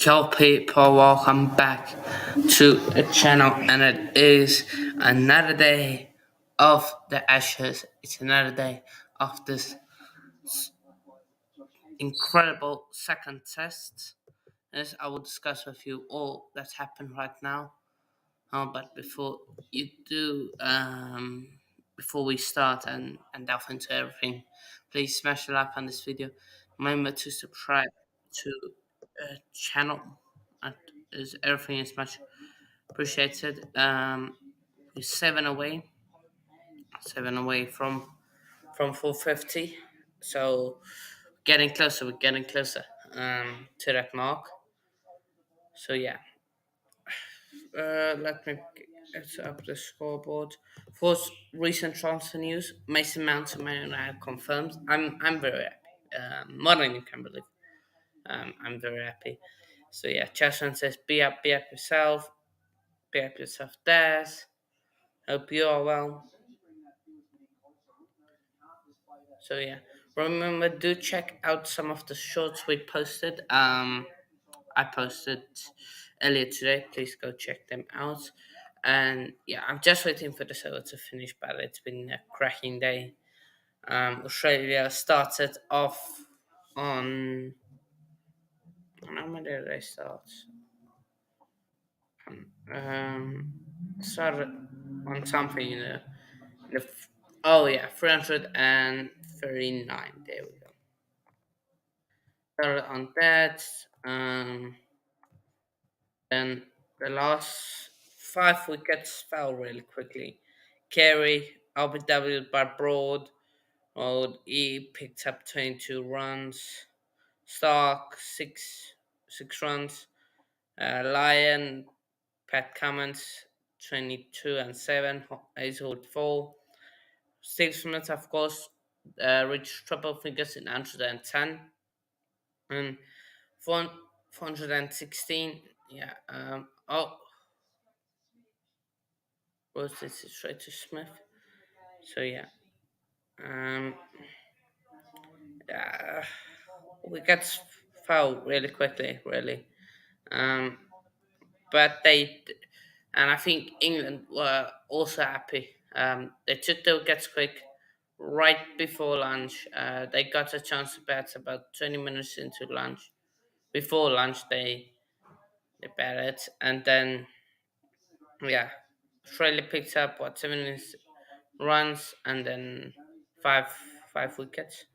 Yo people, welcome back to the channel, and it is another day of the Ashes. It's another day of this incredible second test. As I will discuss with you all that's happened right now. But before you do, before we start and delve into everything, please smash the like on this video. Remember to subscribe to the channel, and as everything is much appreciated. We're seven away from 450, so getting closer. We're getting closer to that mark. So yeah, let me get up the scoreboard. For recent transfer news, Mason Mount to Man United confirmed. I'm very happy. More than you can believe. I'm very happy. So yeah, Chesson says, be up yourself, be up yourself, Des. Hope you are well. So yeah, remember, do check out some of the shorts we posted. I posted earlier today. Please go check them out. And yeah, I'm just waiting for the show to finish, but it's been a cracking day. Australia started off on. When did they start? Started on something, oh yeah, 339. There we go. Started on that. Then the last 5 wickets fell really quickly. Carey, RBW by Broad, he picked up 22 runs. Stark, six runs. Lyon, Pat Cummins, 22 and 7. Hazelwood 4. Steve Smith, of course, reached triple figures in 110. And 416. Yeah. Was this straight to Smith? So yeah. Um, uh, we got fouled really quickly, really. Um, but and I think England were also happy. They took the wickets quick right before lunch. They got a chance to bat about 20 minutes into lunch. Before lunch, they batted, and then yeah, Australia picked up what 7 runs, and then five five wickets.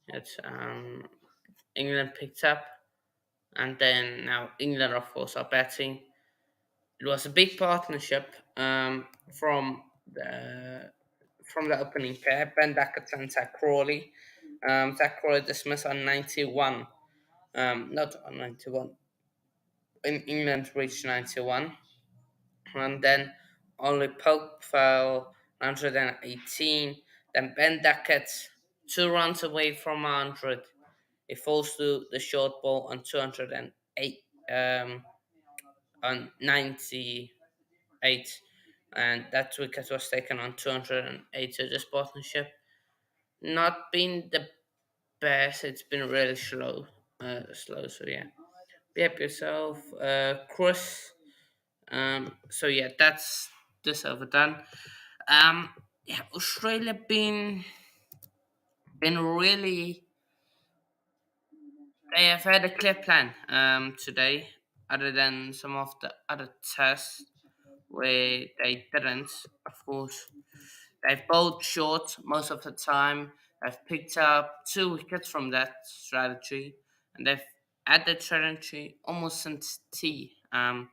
It's England picked up, and then now England, of course, are batting. It was a big partnership from the opening pair, Ben Duckett and Zach Crawley. Zach Crawley dismissed on 91, not on 91. In England reached 91, and then only Pope fell 118. Then Ben Duckett 2 runs away from 100. It falls to the short ball on 208, on 98, and that wicket was taken on 208. So this partnership not been the best. It's been really slow. So yeah, be happy yourself, Chris. So yeah, that's this overdone. Yeah, Australia been really. They have had a clear plan today, other than some of the other tests where they didn't. Of course, they've bowled short most of the time. They've picked up 2 wickets from that strategy, and they've had that strategy almost since T, the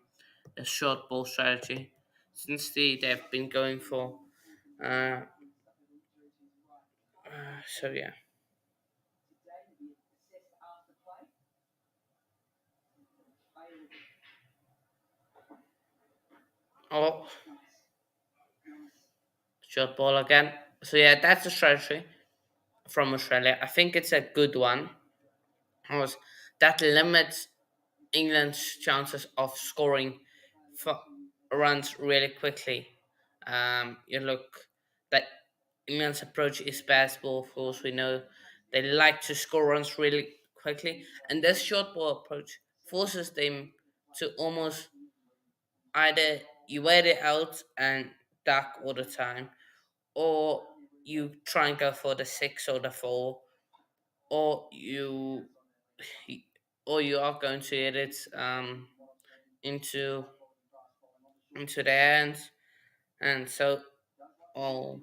short ball strategy. Since T, they've been going for. Uh, so yeah. Oh, short ball again. So yeah, that's the strategy from Australia. I think it's a good one, because that limits England's chances of scoring runs really quickly. You look that England's approach is basketball. Of course, we know they like to score runs really quickly, and this short ball approach forces them to almost either you wear it out and duck all the time, or you try and go for the six or the four, or you are going to hit it into their hands, and so or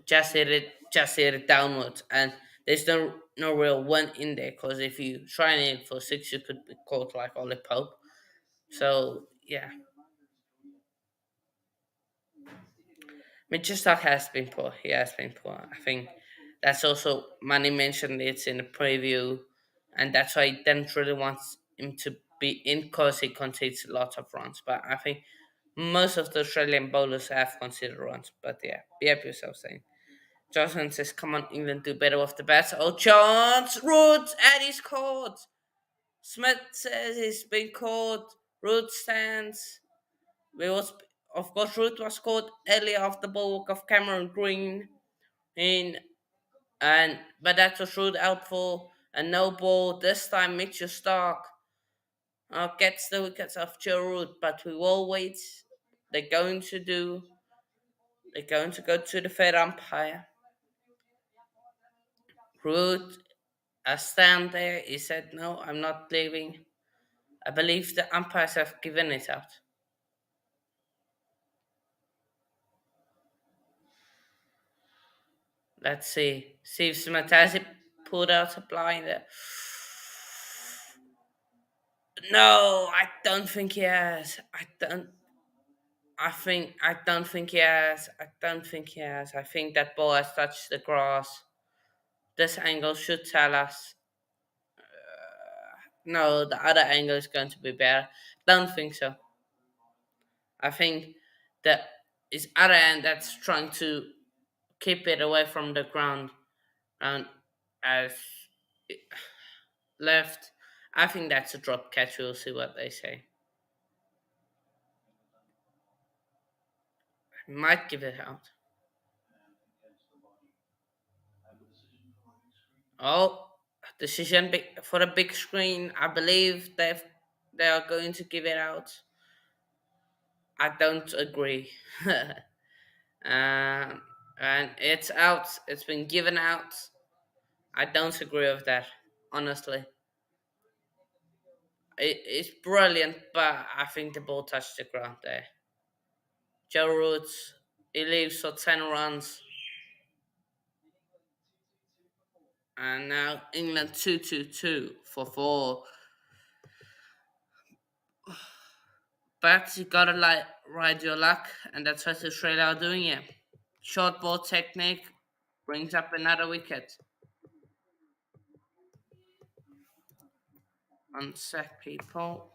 just hit it downwards, and there's no real one in there because if you try and hit it for six, you could be caught like Ollie Pope. So yeah, Mitchell Stark has been poor. He has been poor. I think that's also Manny mentioned it in the preview, and that's why he didn't really want him to be in because he concedes lots of runs. But I think most of the Australian bowlers have conceded runs. But yeah, behave yourself, saying. Johnson says, "Come on, England, do better off the bats." Oh, chance! Roots and he's caught. Smith says he's been caught. Root stands. We was, of course, Root was caught earlier off the ball of Cameron Green. In and but that was Root out for a no ball. This time, Mitchell Stark gets the wickets of Joe Root, but we will wait. They're going to do. They're going to go to the third umpire. Root stand there. He said, "No, I'm not leaving." I believe the umpires have given it out. Let's see. See if Smith has it pulled out a blinder. No, I don't think he has. I don't think he has. I don't think he has. I think that ball has touched the grass. This angle should tell us. No, the other angle is going to be better. Don't think so. I think that is other end that's trying to keep it away from the ground and as left. I think that's a drop catch. We'll see what they say. Might give it out. Oh, decision for a big screen. I believe they are going to give it out. I don't agree. And it's out. It's been given out. I don't agree with that. Honestly, it's brilliant, but I think the ball touched the ground there. Joe Roots, he leaves for 10 runs. And now England 2-2-2 for 4. But you gotta like ride your luck, and that's what Australia are doing here. Short ball technique brings up another wicket. On set people.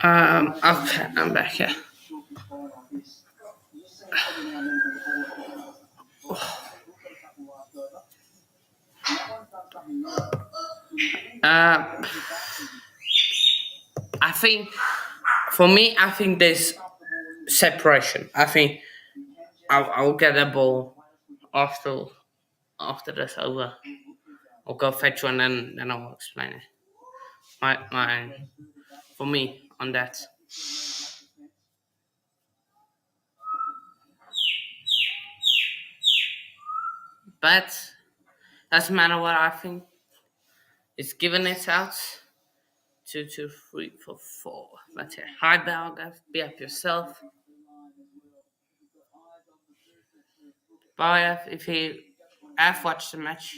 Okay, I'm back here. Uh, I think for me, I think there's separation. I think I'll get a ball after this over. I'll go fetch one and then I'll explain it. My for me on that. But doesn't matter what I think. It's given it out. Two, two, three, four, four. That's it. Hi, Belga. Be up yourself. Bye, if you have watched the match.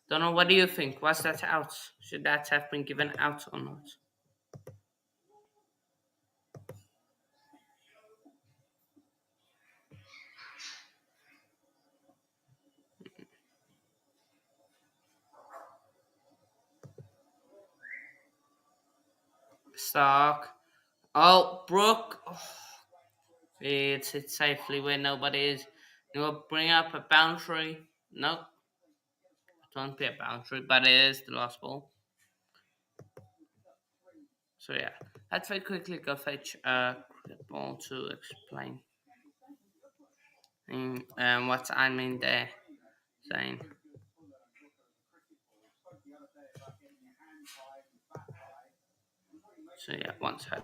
Don't know. What do you think? Was that out? Should that have been given out or not? Stark. Oh, Brooke. Oh, it's hit safely where nobody is. You will bring up a boundary. No, it won't be a boundary, but it is the last ball. So yeah, let's very quickly go fetch a ball to explain what I mean there. Saying so yeah, one sec.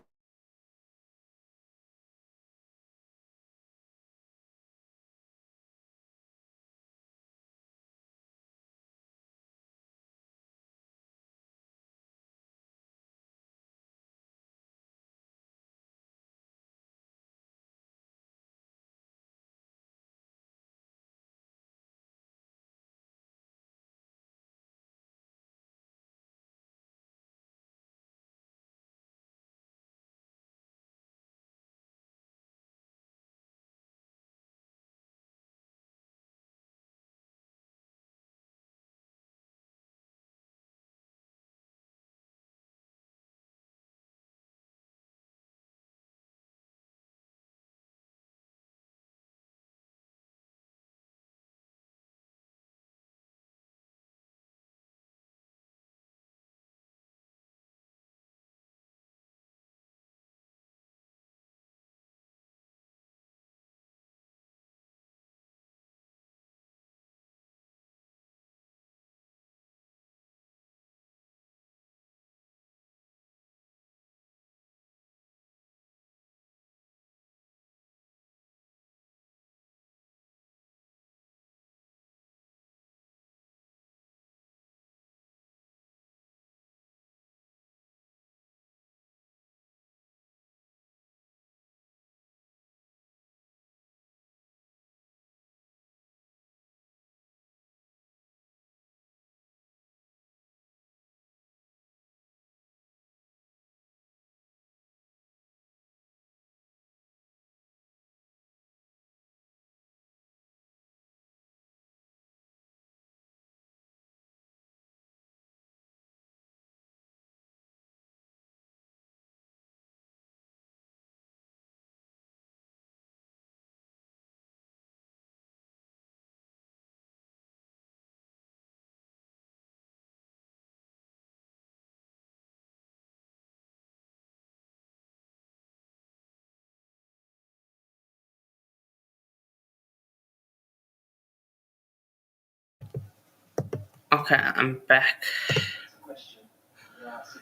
Okay, I'm back.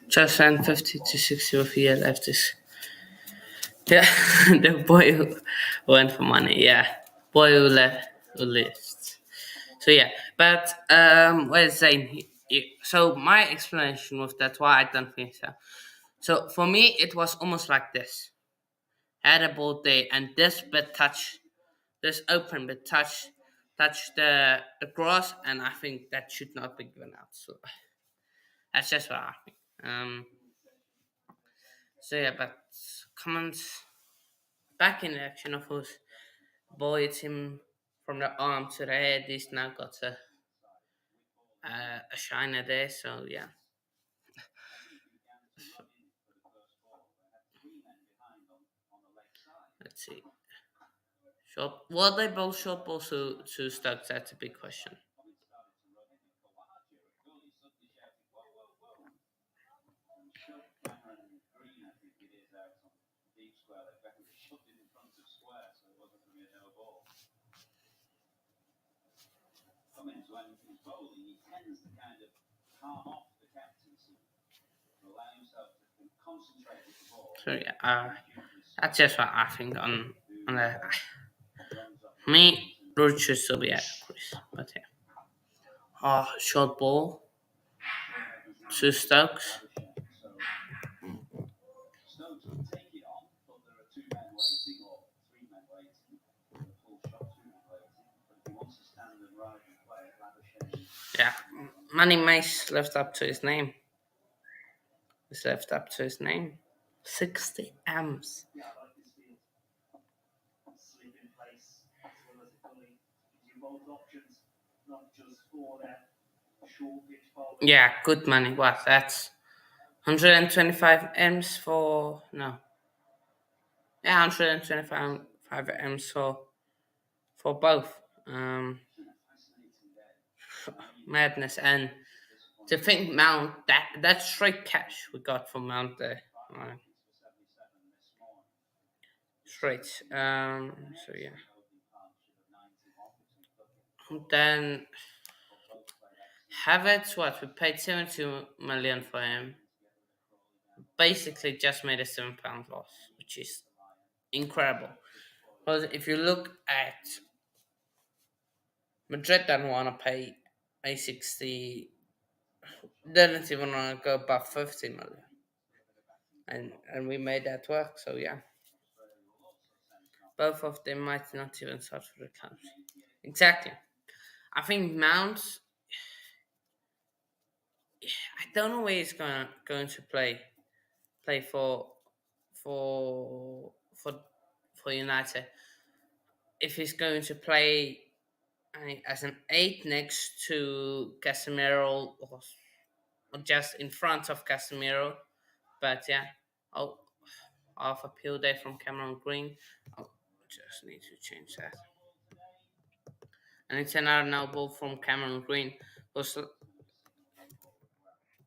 Just ran 50 to 60 with year left. This yeah, the boy who went for money. Yeah, boy who left who list. So yeah, but what is saying? So my explanation was that's why I don't think so. So for me, it was almost like this: had a ball day, and this bit touch, this open bit touch the grass, and I think that should not be given out. So that's just what I think. So yeah, but comments back in action, of course. Boy, it's him from the arm to the head. He's now got a shiner there. So yeah. let's see. Short. Well, they both short balls to Stokes. That's a big question. So yeah, that's just what I think on the me. Roach should still be at Chris, but yeah. Short ball to Stokes. Yeah, Manny Mace lived up to his name. He's lived up to his name. 60 M's. Yeah, good money. What? That's 125 M's for. No. Yeah, 125 M's for both. Madness. And to think Mount, that's straight cash we got from Mount there. Straight. So yeah. Then Havertz, what? We paid 72 million for him. Basically just made a £7 loss, which is incredible. Because if you look at Madrid, don't want to pay a 60, didn't even want to go above 50 million. And we made that work, so yeah. Both of them might not even start for the clubs. Exactly. I think Mount, I don't know where he's going to play for for for United. If he's going to play as an eight next to Casemiro or just in front of Casemiro, but yeah, oh, off a peel day from Cameron Green. Oh, just need to change that. And it's another now ball from Cameron Green. So,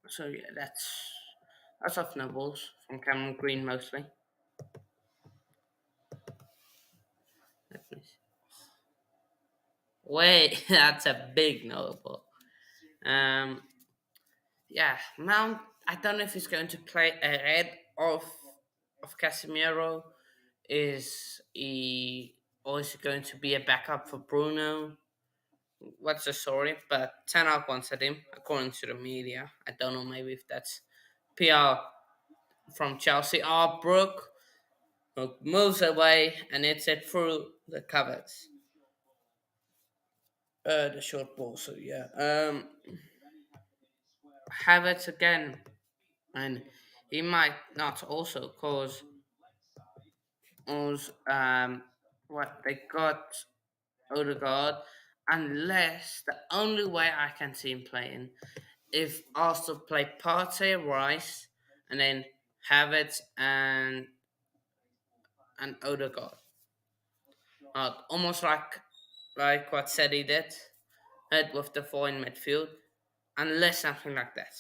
so yeah, that's off no balls from Cameron Green mostly. Let me see. Wait, that's a big no ball. Um, yeah, Mount. I don't know if he's going to play ahead of Casemiro. Is he or is he going to be a backup for Bruno? What's the story? But Ten Hag wanted him, according to the media. I don't know, maybe if that's PR from Chelsea. Brook moves away and it's it through the covers. The short ball. So yeah. Havertz again, and he might not also cause what they got Odegaard, unless the only way I can see him playing if Arsenal play Partey, Rice, and then Havertz and Odegaard. Almost like what City did, with the four in midfield, unless something like that.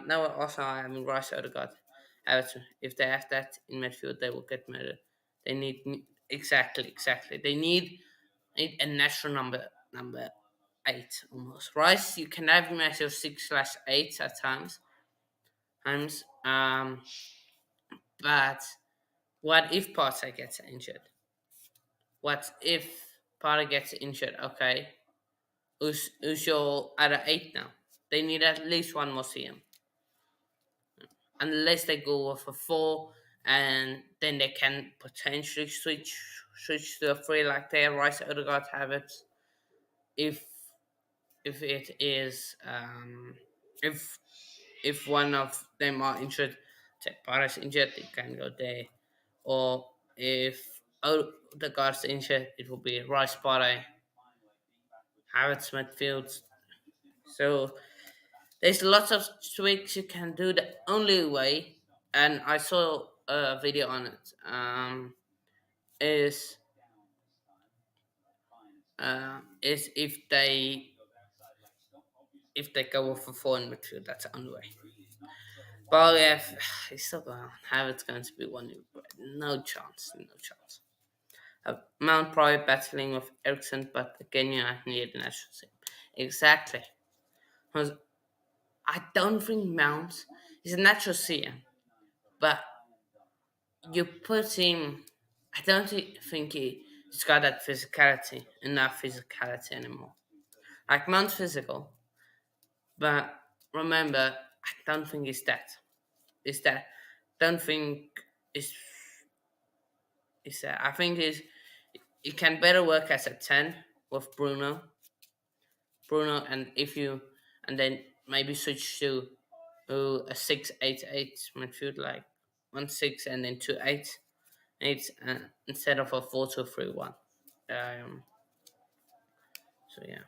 Now also I mean Rice, Odegaard, Havertz. If they have that in midfield, they will get murdered. They need exactly. They need a natural number eight almost. Rice, you can have him as your 6/8 at times. But what if Partey gets injured? What if Partey gets injured? Okay, who's your other eight now? They need at least one more CM, unless they go with a four, and then they can potentially switch to a three like they Rice, Odegaard have it. If if it is if if one of them are injured, say Paris injured, it can go there. Or if the guard's injured, it will be Rice, Party, Havertz midfield. So there's lots of tweaks you can do. The only way, and I saw a video on it. is if they go with a foreign midfield, that's the only way. But yeah, it's still going. How it's going to be one? No chance. No chance. Mount probably battling with Ericsson, but again, you need the national team. Exactly. 'Cause I don't think Mount is a natural seer, but you put him. I don't think he's got that enough physicality anymore. Like Mount's physical, but remember, I don't think he's that. Is that? Don't think is is that? I think he can better work as a 10 with Bruno, and if you and then maybe switch to a 6-8-8 midfield, like 1-6 and then 2-8-8 instead of a 4-2-3-1. Um, so yeah,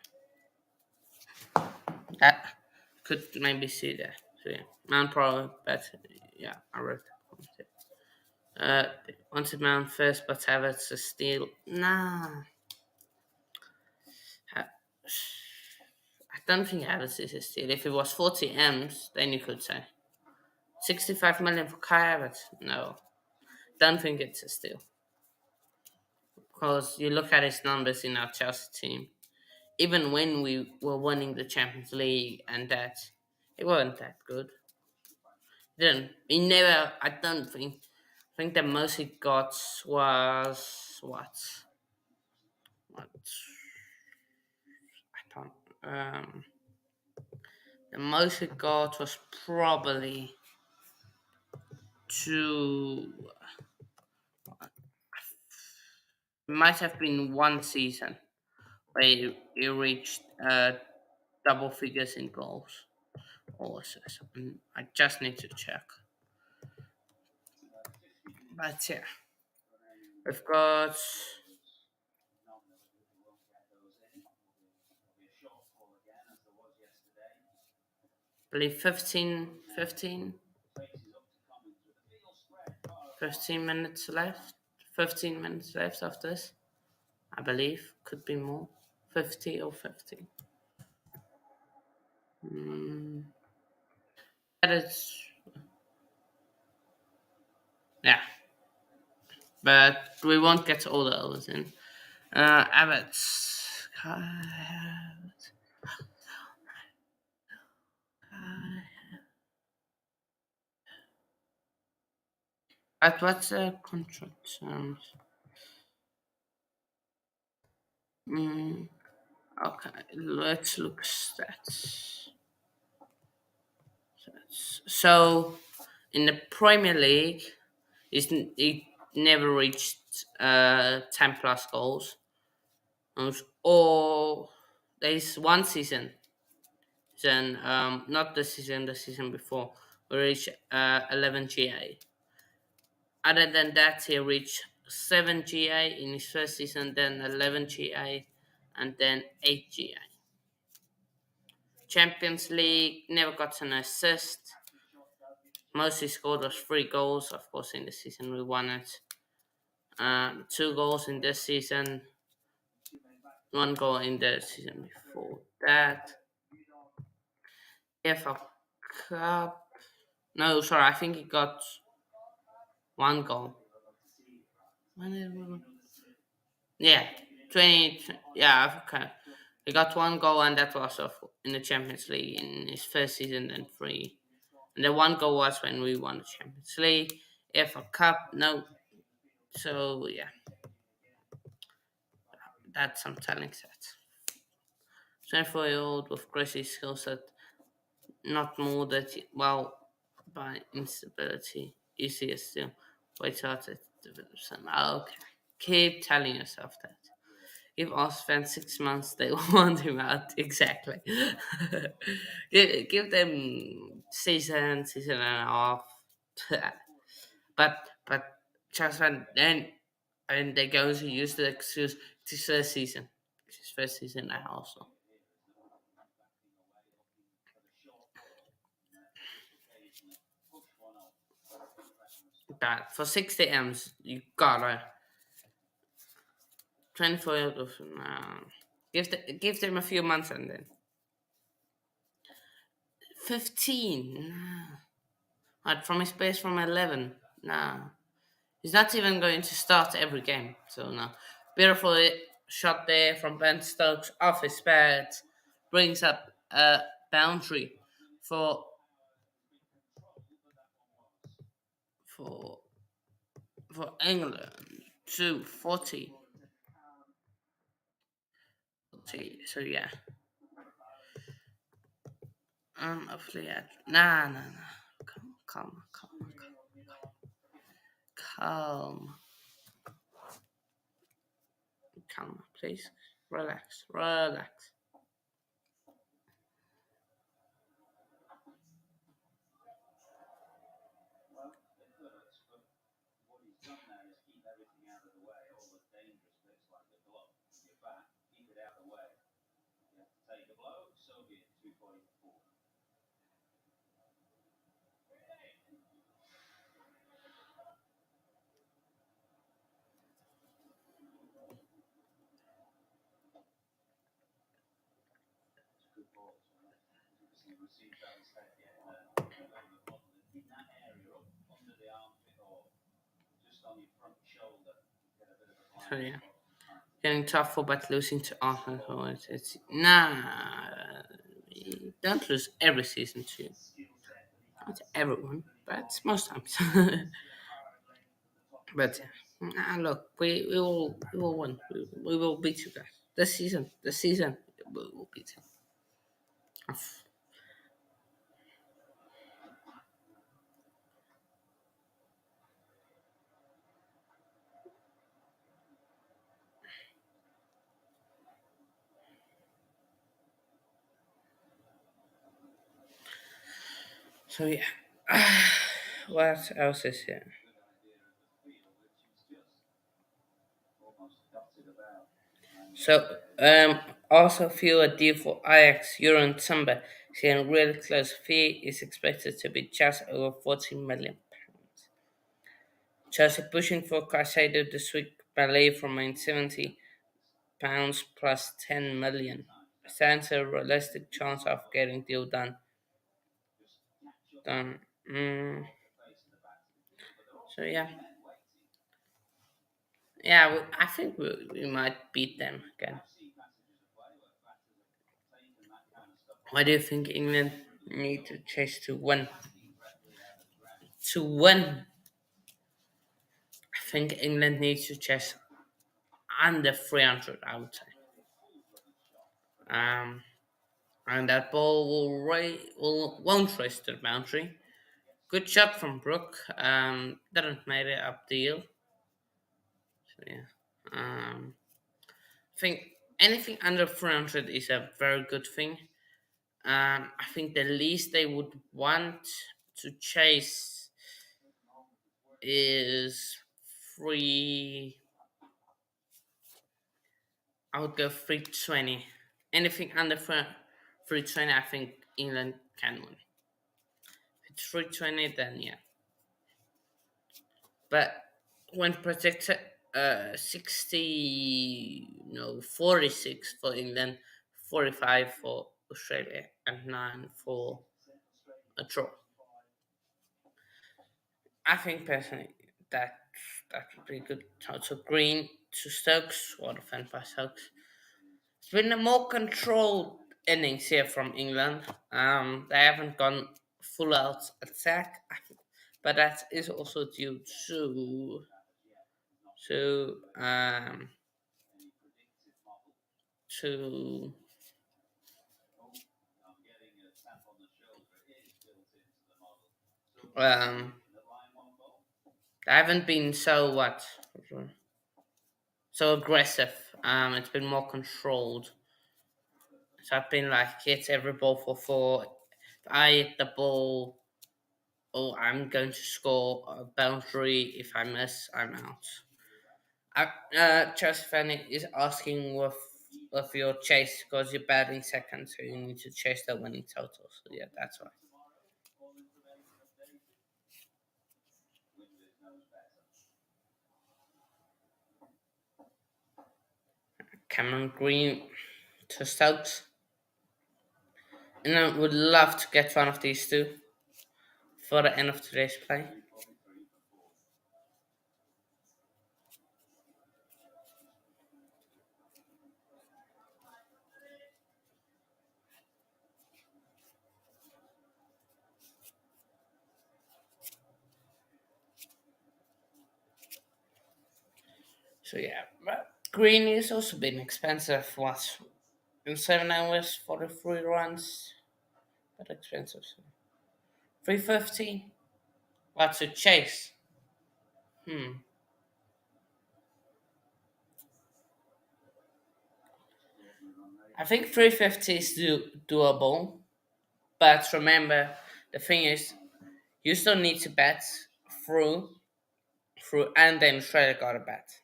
that could maybe see that. So yeah, Mount Pro, but yeah, I wrote that. Wanted Mount first, but Havertz is still nah. Ha- I don't think Havertz is a steal. If it was 40 M's, then you could say 65 million for Kai Havertz. No, don't think it's a steal because you look at his numbers in our Chelsea team. Even when we were winning the Champions League and that, it wasn't that good. Didn't he never? I don't think. I think the most he got was what? What? I don't. The most he got was probably two. It might have been one season where he reached double figures in goals or assists. I just need to check. But yeah, we've got I believe 15 minutes left. 15 minutes left of this. I believe could be more. 50 or 15. Mm, that is yeah, but we won't get all the others in. Abbott's. At what's the contract terms? Mm, okay, let's look stats. So, in the Premier League, he never reached 10 plus goals. Or there's one season, not the season before, we reached 11 GA. Other than that, he reached 7 GA in his first season, then 11 GA, and then 8 GA. Champions League never got an assist. Most he scored was 3 goals. Of course, in the season we won it. 2 goals in this season, 1 goal in the season before that. FA Cup. No, sorry, I think he got 1 goal. Yeah, 20. Yeah, okay. He got 1 goal, and that was in the Champions League in his first season, and 3. And the 1 goal was when we won the Champions League. FA Cup, no. So, yeah, that's some telling set. 24-year-old with crazy skill set, not more that, well, by instability, easier still. Wait out to develop some. Okay. Keep telling yourself that. Give us fans 6 months, they want him out. Exactly. give them season and a half. but Charles Van then and they're going to use the excuse it's his first season. It's his first season now also. But for 60 M's, you gotta. 24 out of give them a few months and then 15. Nah. Right, from his base from 11. Nah. He's not even going to start every game. So no. Beautiful shot there from Ben Stokes off his pads. Brings up a boundary for for for England to 40. So yeah. Hopefully, yeah. Nah. Calm, calm, please. Relax. So yeah, getting tougher but losing to Arsenal. So it's nah. Don't lose every season to not everyone, but most times. But look, we will win. We will beat you guys this season. We will beat you. So yeah, what else is here? So also feel a deal for Ajax, Euro and Samba, seeing really close. Fee is expected to be just over 14 million pounds. Chelsea pushing for Caicedo this week, Ballet from main 70 pounds plus 10 million. Stands a realistic chance of getting deal done. Mm, so yeah, I think we might beat them again. Why do you think England need to chase to win? To win, I think England needs to chase under 300. I would say. Um, and that ball won't race to the boundary. Good shot from Brook. Didn't make it up deal. So yeah. I think anything under 300 is a very good thing. I think the least they would want to chase is three. I would go 320. Anything under 320, I think England can win. If it's 320, then yeah. But when projected 60, no, 46 for England, 45 for Australia, and 9 for a draw. I think personally that that would be good. Also, Green to Stokes, what a fan by Stokes. It's been a more controlled innings here from England. They haven't gone full out attack, but that is also due to to um they haven't been so aggressive. It's been more controlled. So I've been like hit every ball for four. If I hit the ball, oh, I'm going to score a boundary. If I miss, I'm out. Chelsea fan is asking with your chase because you're batting second, so you need to chase the winning total. So yeah, that's why. Cameron Green to Stokes. And I would love to get one of these two for the end of today's play. So yeah, but Green is also been expensive. What in 7 hours for the 3 runs, but expensive. So. 350. What's a chase? Hmm. I think 350 is doable, but remember the thing is you still need to bet through and then Australia got a bet.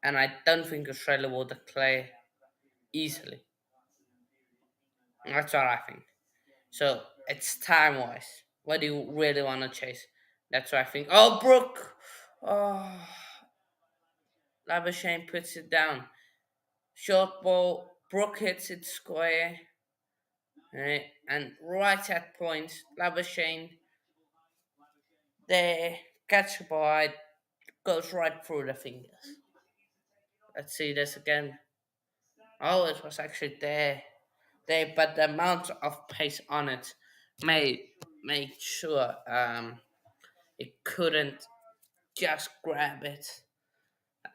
And I don't think Australia will declare easily. That's what I think. So it's time wise. What do you really want to chase? That's what I think. Oh, Brooke! Oh, Labuschagne puts it down. Short ball. Brooke hits it square. And right at point, Labuschagne there, catch the ball, goes right through the fingers. Let's see this again. Oh, it was actually there, but the amount of pace on it made sure it couldn't just grab it.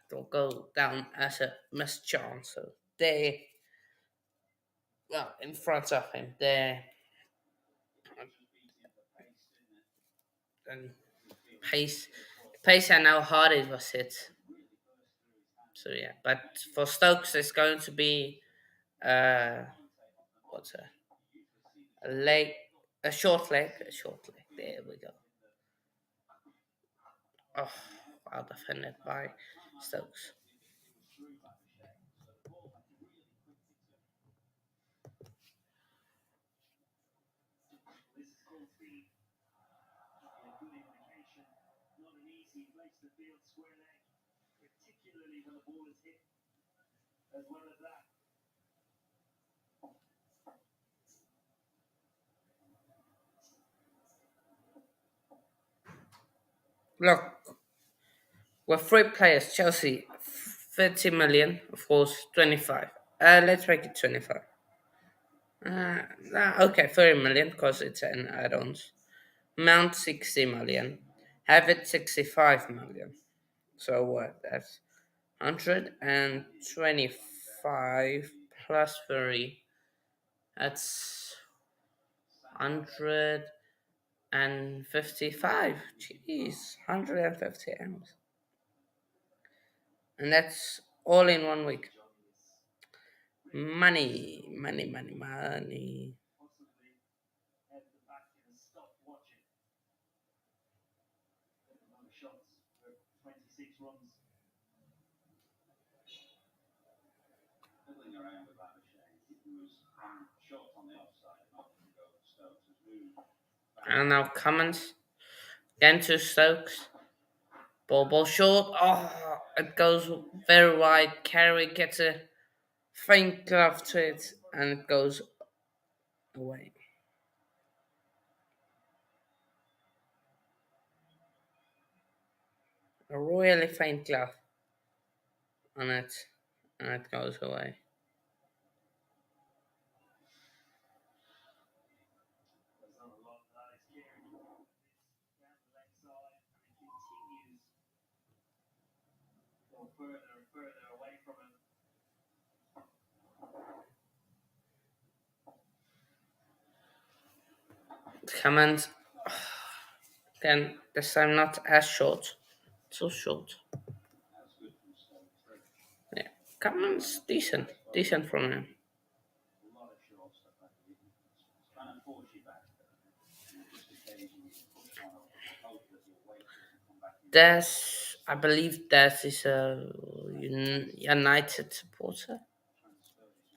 It'll go down as a missed chance. So they, well, in front of him there, and pace, pace, and how hard it was hit. So yeah, but for Stokes, it's going to be uh, what's a leg, a short leg. There we go. Oh, well defended by Stokes. Look, with 3 players, Chelsea 30 million, of course, 25. Let's make it 25. Okay, 30 million because it's an add-ons. Mount 60 million. Have it 65 million. So what? That's 125 plus 30. That's 155. Jeez, 150 M's. And that's all in 1 week. Money, money, money, money. And now comments. Again to Stokes. Ball short. Oh, it goes very wide. Carey gets a faint glove to it and it goes away. A really faint glove on it and it goes away. Comment. Again, this time not as short. So short. Yeah. Comment's decent. Decent from him. Des, I believe Des is a United supporter.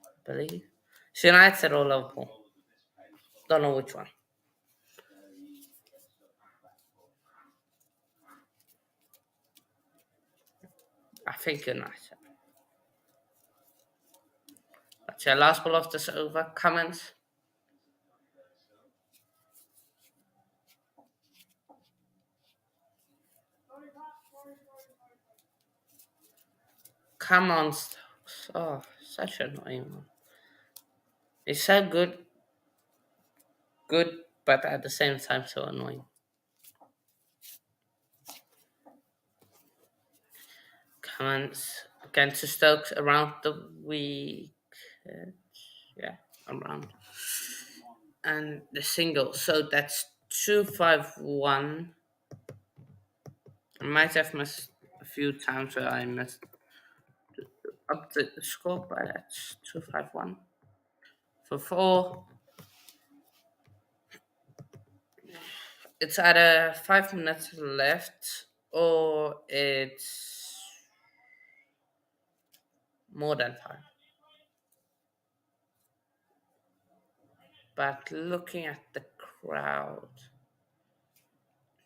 I believe. It's United or Liverpool. Don't know which one. I think United. The last ball of this over. Comments. Come on, Stokes. Oh, such an annoying one. It's so good, but at the same time so annoying. Comments against the Stokes around the week. Yeah, around. And the single. So that's 2-5-1. I might have missed a few times where I missed up the score, but that's 2-5-1. For four, it's either 5 minutes left or it's more than five. But looking at the crowd,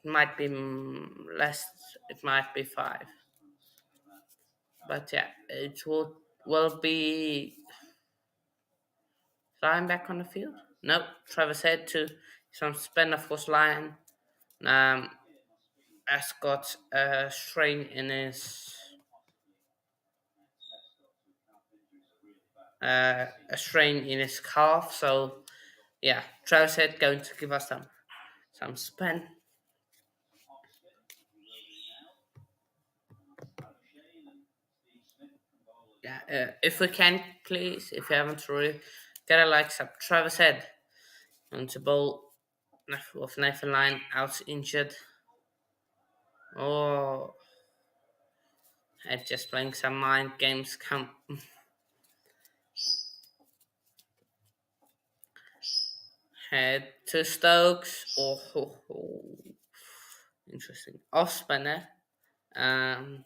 it might be less, it might be five. But yeah, it will be Ryan back on the field. Nope, Travis Head to some spin, of course, Lion. Um, has got a strain in his calf. So yeah, Travis Head going to give us some spin. Yeah, if we can, please, if you haven't already, get a like, sub Travis Head onto bowl with Nathan Lyon out injured. Oh, Head just playing some mind games. Come. Head to Stokes. Oh. Interesting. Off spinner. Um,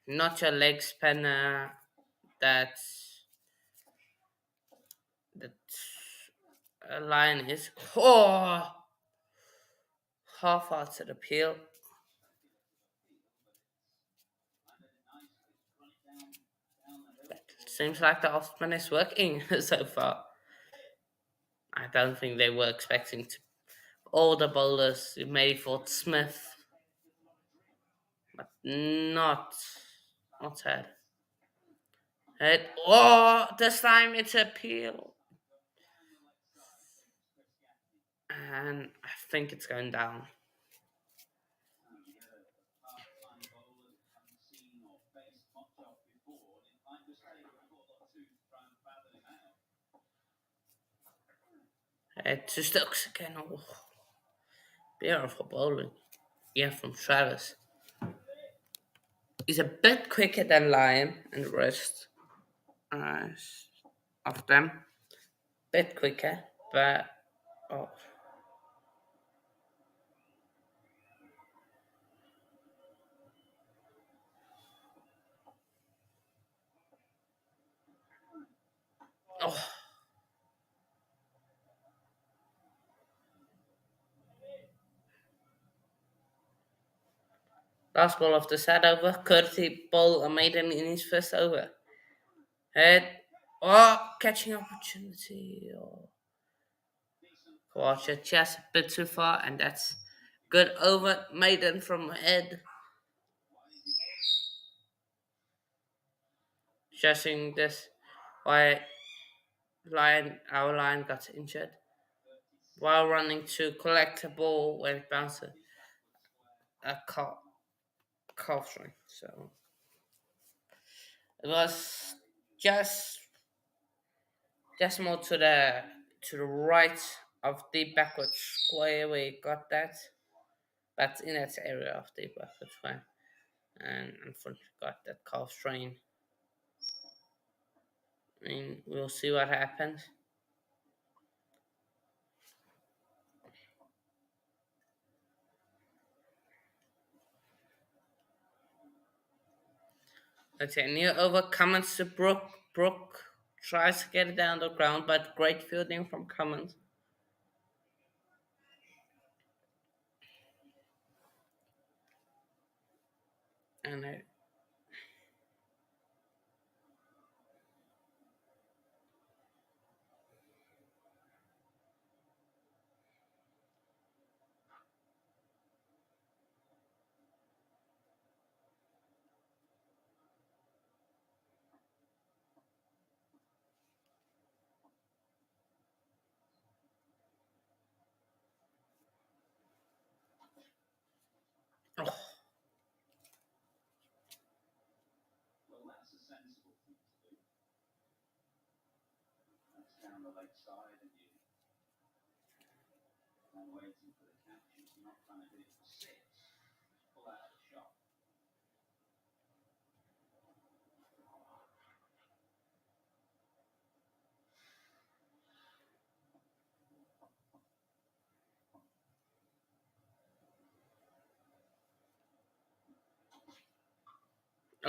not your leg spinner. That's that a line is. Oh, half outside appeal. Seems like the off spin is working so far. I don't think they were expecting to. All the bowlers, Mayfield, Smith, but not Head. Head. Oh, this time it's appeal. And I think it's going down. To Stokes again. Oh, beautiful bowling. Yeah, from Travis. He's a bit quicker than Lion and the rest uh, of them. Bit quicker, but oh, oh. Last ball of the set over. Curti ball a maiden in his first over. Head. Oh, catching opportunity. Oh. Watch it just a bit too far, and that's good over. Maiden from Head. Judging this, why our lion got injured while running to collect a ball when it bounced a calf string. So it was just just more to the right of the backward square where we got that, but in that area of the backward square, and unfortunately got that calf strain. I mean, we'll see what happens. Okay, near over Cummins to Brook. Brook tries to get it down the ground, but great fielding from Cummins. And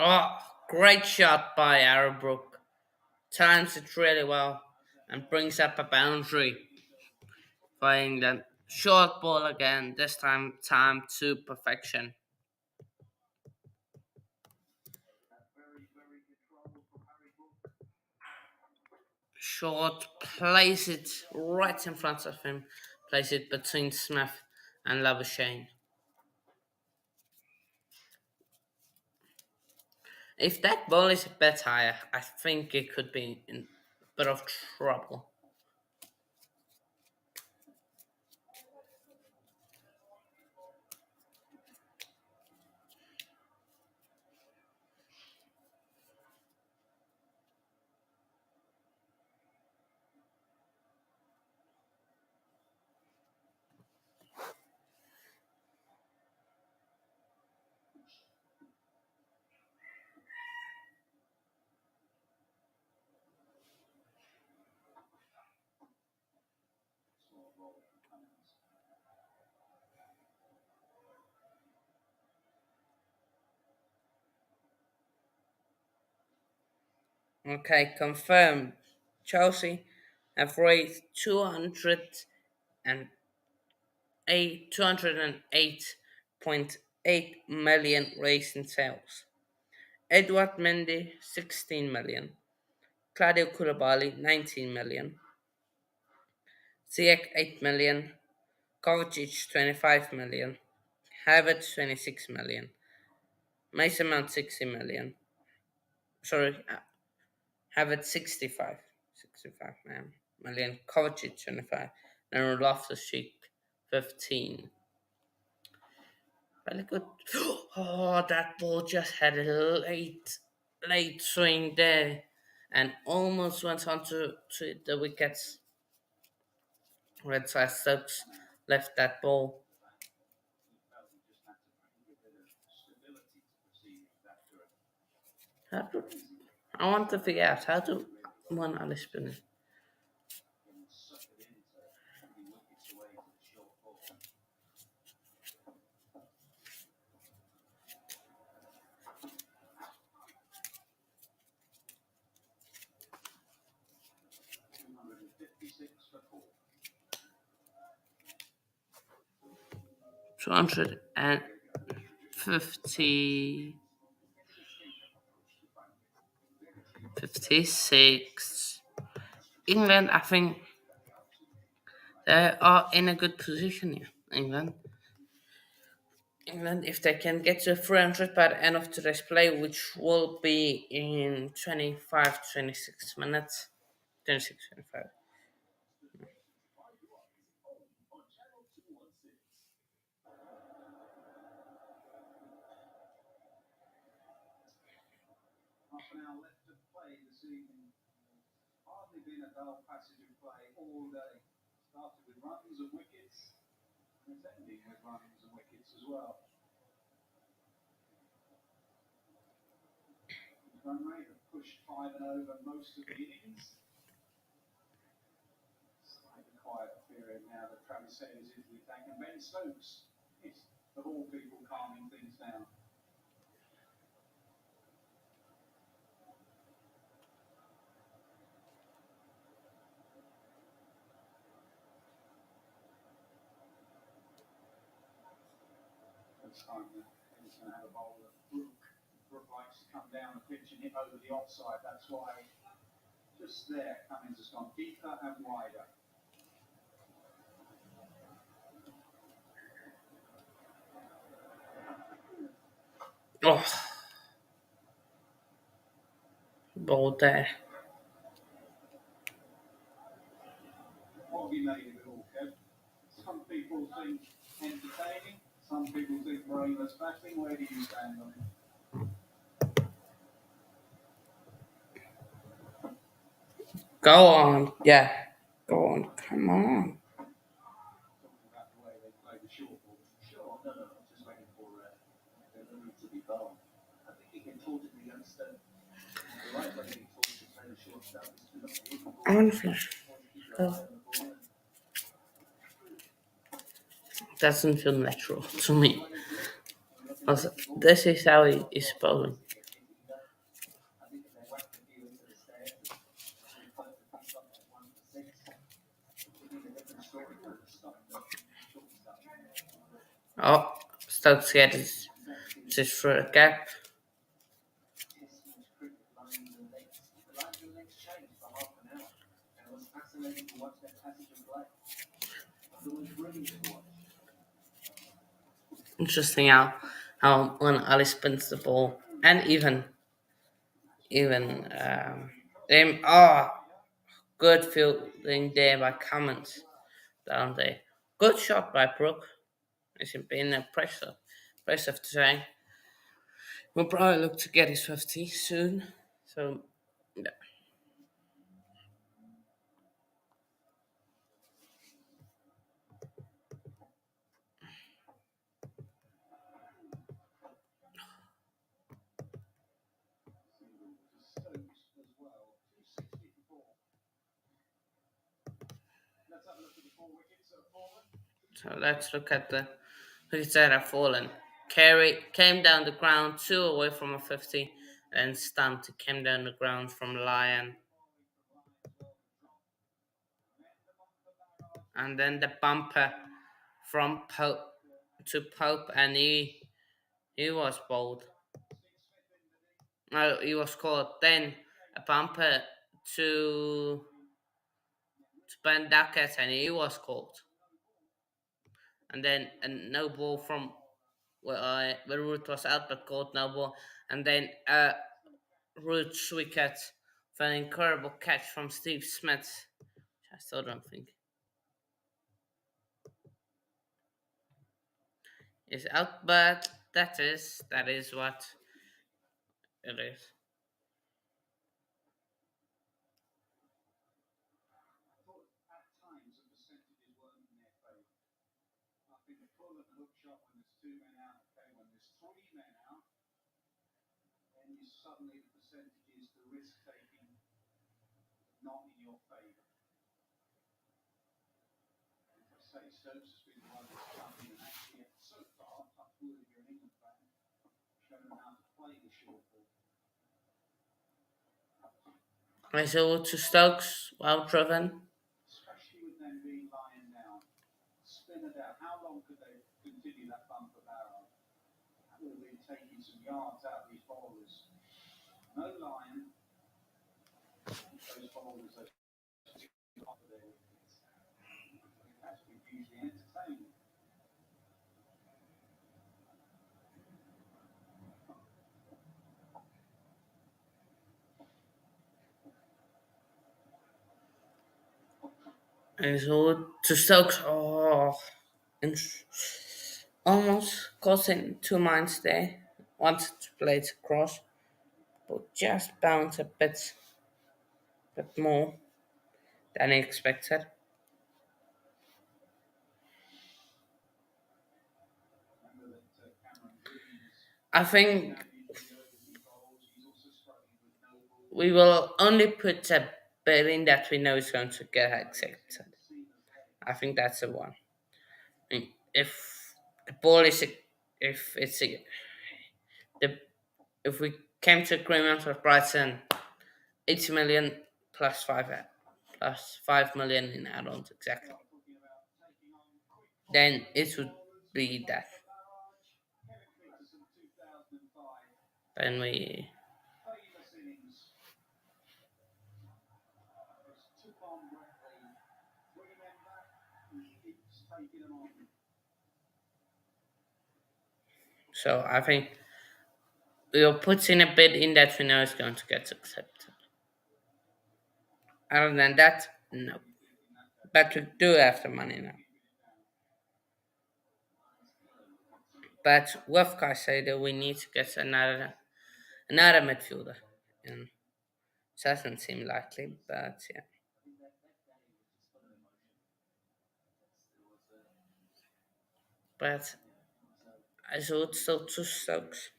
Oh, great shot by Arrowbrook. Times it really well and brings up a boundary for England. Short ball again, this time timed to perfection. Short, place it right in front of him, place it between Smith and Labuschagne. If that ball is a bit higher, I think it could be in a bit of trouble. Okay, confirmed. Chelsea have raised 208.8 million raised in sales. Edward Mendy 16 million. Claudio Koulibaly 19 million. Ziyech 8 million. Kovacic 25 million. Havertz 26 million. Mason Mount 60 million. Sorry, Havertz 65. 65 million. Kovacic 25. And Loftus-Cheek 15. Really good. Oh, that ball just had a late swing there and almost went onto the wickets. Red Sox Stokes left that ball. How do, I want to figure out how to one Ali spin it. 250 56. England, I think they are in a good position here. England, if they can get to 300 by the end of today's play, which will be in 25, 26 minutes. 26, 25. Oh, ball there. Go on. Yeah. Go on. Come on. Unfinished. Doesn't feel natural to me. Also, this is how he is bowling. Oh, Stokes gets just for a gap. Interesting how when Ali spins the ball and even them good fielding there by Cummins down there. Good shot by Brook. It's been impressive to say. We'll probably look to get his 50 soon. So yeah. So let's look at the wickets that have fallen. Carey came down the ground, two away from a 50, and Stunt came down the ground from Lyon. And then the bumper from Pope to Pope, and he was bowled. No, he was caught. Then a bumper to Ben Duckett, and he was caught. And then a no ball from where Root was out but caught no ball. And then Root's wicket for an incredible catch from Steve Smith. I still don't think is out, but that is what it is. I saw to Stokes, well driven. I saw to Stokes. And almost caught in two minds there. Wanted to play it across, but just bounced a bit more than expected. I think we will only put a bid in that we know is going to get accepted. I think that's the one. I mean, if the ball is if it's the if we came to agreement with Brighton, 80 million plus 5 million in add-ons exactly, then it would be that. Then we so I think we'll put in a bid in that we know is going to get accepted. Other than that, no. But we do have the money now. But with Caicedo, we need to get another midfielder. And it doesn't seem likely, but yeah. but I thought still two Stokes.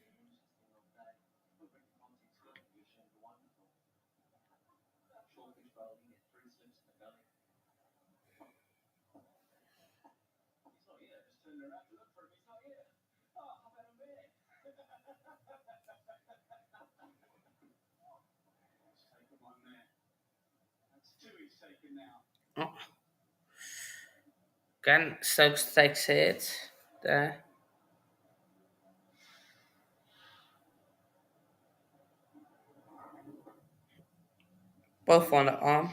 Oh, can Stokes takes it there, both on the arm.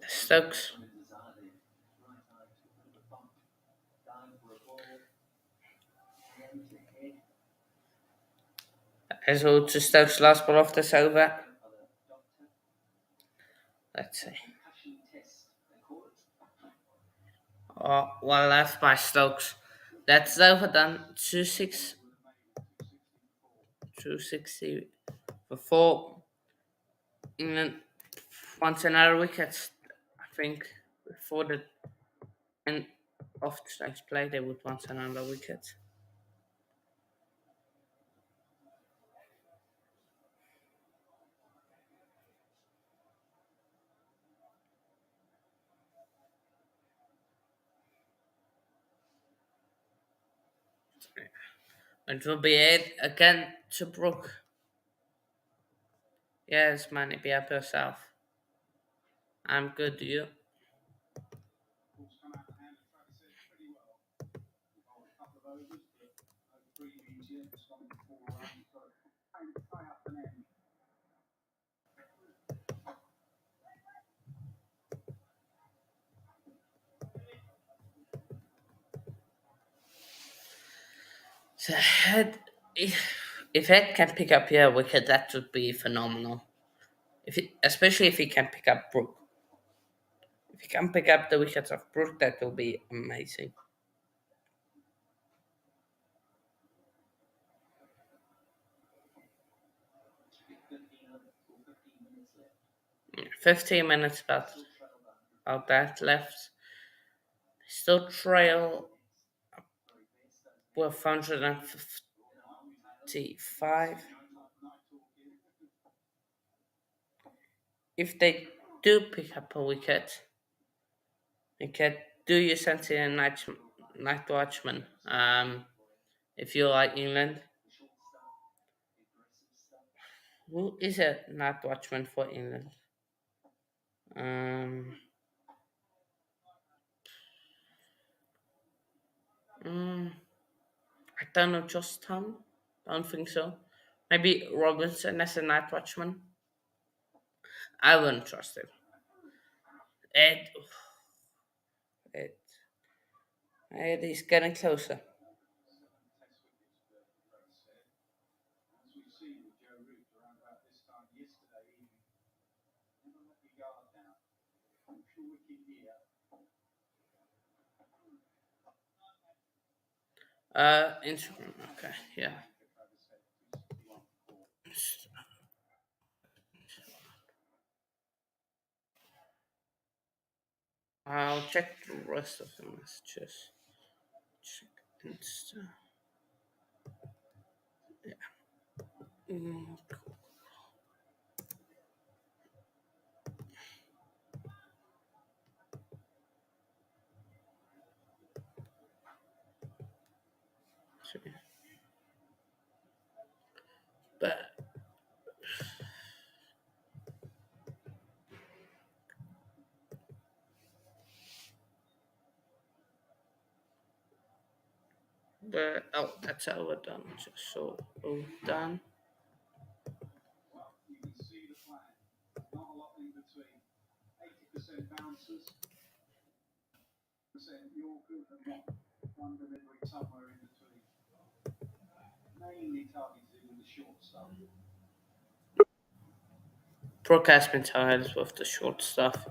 Stokes. I thought to Stokes last ball off this over. Let's see. Oh, one left by Stokes. That's over done. 2-6, 260 for four. England wants another wicket. I think before the end of tonight's play, they would want another wicket. 128 again to Brook. Yes, man, be up yourself. I'm good, you. So head, if Head can pick up your wicket, that would be phenomenal. Especially if he can pick up Brook. If he can pick up the wickets of Brook, that will be amazing. 15 minutes about that left. Still trail with 155. If they do pick up a wicket, do you send in a night watchman? If you like England, who is a night watchman for England? Um, mm, I don't know, just Tom. Don't think so. Maybe Robinson as a night watchman. I wouldn't trust him. Ed, Ed, Ed is getting closer. Instagram. Okay, yeah. I'll check the rest of the messages. Check Insta. Yeah. Cool. So, but oh, that's overdone. Just so done. broadcasting tiles with the short stuff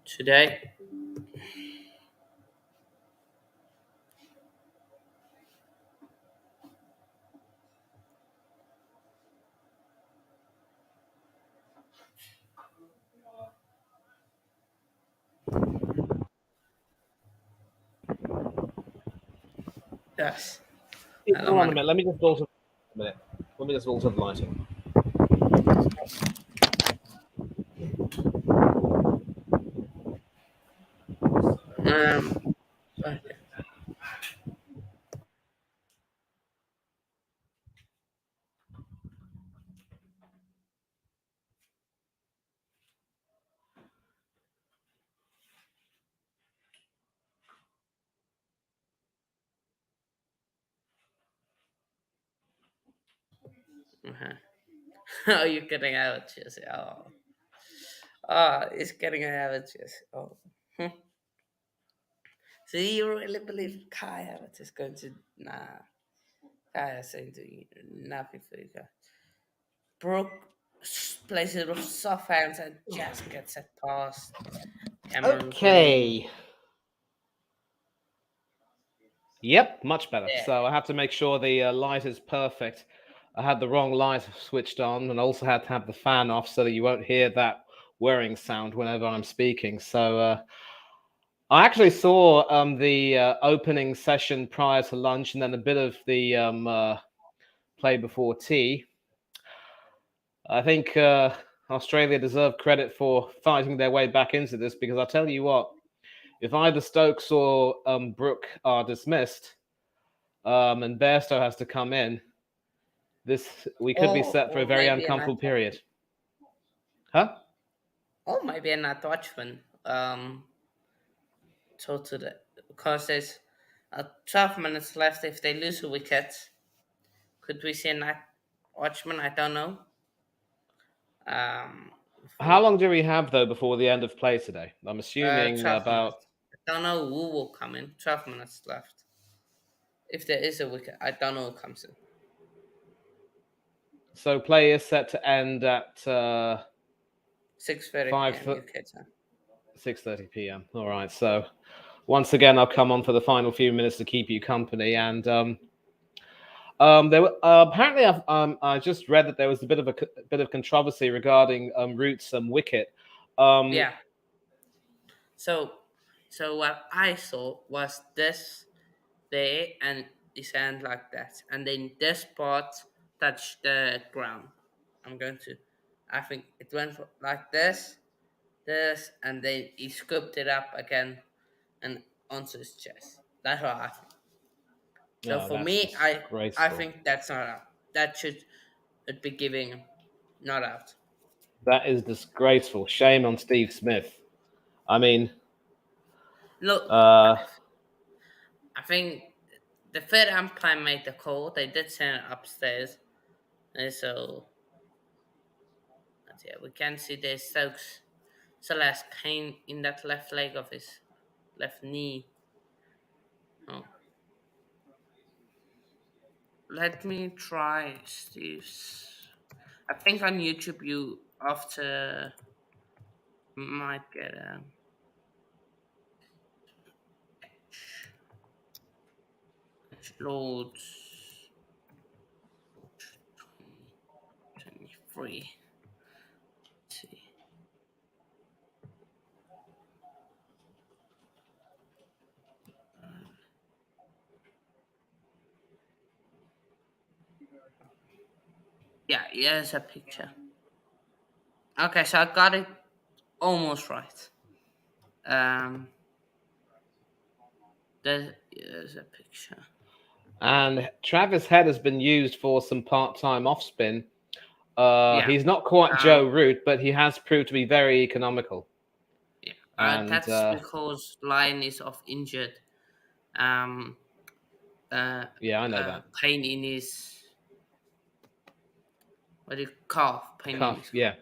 today. Yes. Hello, Hold on a man. minute. Let me just alter a minute. Let me just alter the lighting. Um, okay. Uh-huh. Oh, you're getting out, Jesse. It's getting out, Jesse. Oh. Hmm. So you really believe Kai Havertz is going to? Nah, Kai is saying to nothing for you guys. Brooke plays it with soft hands and just gets it past Cameron Green. Okay. Yep, much better. There. So I have to make sure the light is perfect. I had the wrong light switched on, and also had to have the fan off so that you won't hear that whirring sound whenever I'm speaking. So I actually saw the opening session prior to lunch, and then a bit of the play before tea. I think Australia deserve credit for fighting their way back into this, because I'll tell you what, if either Stokes or Brook are dismissed, and Bairstow has to come in, this we could be set for a Or very maybe an uncomfortable period. Huh? or maybe an Dutchman. To the because there's 12 minutes left. If they lose a wicket, could we see a night watchman? I don't know. Um, How for long do we have though before the end of play today? I'm assuming 12 about. minutes. I don't know who will come in. 12 minutes left. If there is a wicket, I don't know who comes in. So play is set to end at 6:30 5 p.m. UK time. 6:30 p.m. All right. So once again, I'll come on for the final few minutes to keep you company. And there were, apparently, I just read that there was a bit of controversy regarding Root's wicket. Um, Yeah. So, so what I saw was this there and his hand like that, and then this part touched the ground. I'm going to. I think it went like this, and then he scooped it up again and onto his chest. That's what I think. So oh, for that's me, I disgraceful. think that's not out. That should be giving not out. That is disgraceful. Shame on Steve Smith. I mean, Look, uh, I think the third umpire made the call. They did send it upstairs, and so yeah, we can see there's Stokes still has pain in that left leg of his left knee. Oh, let me try Steve's. I think on YouTube you after might get a loads 2023. See. Yeah, here's a picture. Okay, so I got it almost right. Um, there's a picture. and Travis Head has been used for some part-time off spin. Yeah. He's not quite Joe Um, Root, but he has proved to be very economical. yeah. And That's because Lion is off injured. Um, yeah, I know that. pain in his what do you cough? Pain in Cuff, his cough. yeah.